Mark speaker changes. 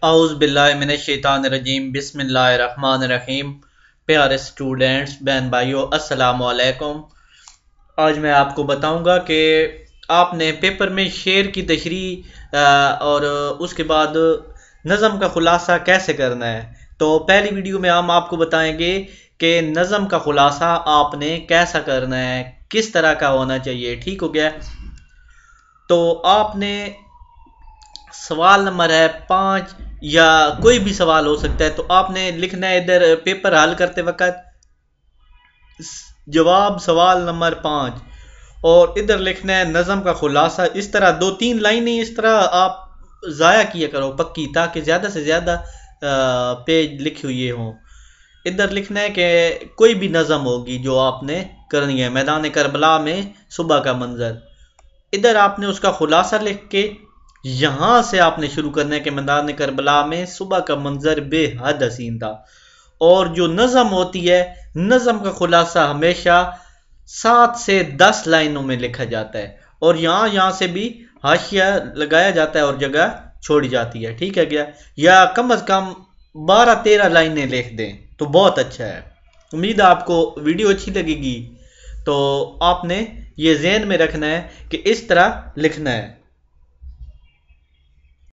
Speaker 1: اعوذ باللہ من الشیطان الرجیم بسم اللہ الرحمن الرحیم۔ پیارے اسٹوڈینٹس، بہن بھائیوں، السلام علیکم۔ آج میں آپ کو بتاؤں گا کہ آپ نے پیپر میں شعر کی تشریح اور اس کے بعد نظم کا خلاصہ کیسے کرنا ہے۔ تو پہلی ویڈیو میں ہم آپ کو بتائیں گے کہ نظم کا خلاصہ آپ نے کیسا کرنا ہے، کس طرح کا ہونا چاہیے۔ ٹھیک ہو گیا؟ تو آپ نے سوال نمبر ہے 5 یا کوئی بھی سوال ہو سکتا ہے، تو آپ نے لکھنا ہے ادھر پیپر حل کرتے وقت جواب سوال نمبر 5 اور ادھر لکھنا ہے نظم کا خلاصہ۔ اس طرح 2-3 لائنیں اس طرح آپ ضائع کیا کرو پکی، تاکہ زیادہ سے زیادہ پیج لکھے ہوئے ہوں۔ ادھر لکھنا ہے کہ کوئی بھی نظم ہوگی جو آپ نے کرنی ہے، میدان کربلا میں صبح کا منظر، ادھر آپ نے اس کا خلاصہ لکھ کے یہاں سے آپ نے شروع کرنا ہے کہ میدان کربلا میں صبح کا منظر بے حد حسین تھا۔ اور جو نظم ہوتی ہے، نظم کا خلاصہ ہمیشہ 7 سے 10 لائنوں میں لکھا جاتا ہے، اور یہاں سے بھی حاشیہ لگایا جاتا ہے اور جگہ چھوڑی جاتی ہے۔ ٹھیک ہے گیا؟ یا کم از کم 12-13 لائنیں لکھ دیں تو بہت اچھا ہے۔ امید ہے آپ کو ویڈیو اچھی لگے گی، تو آپ نے یہ ذہن میں رکھنا ہے کہ اس طرح لکھنا ہے۔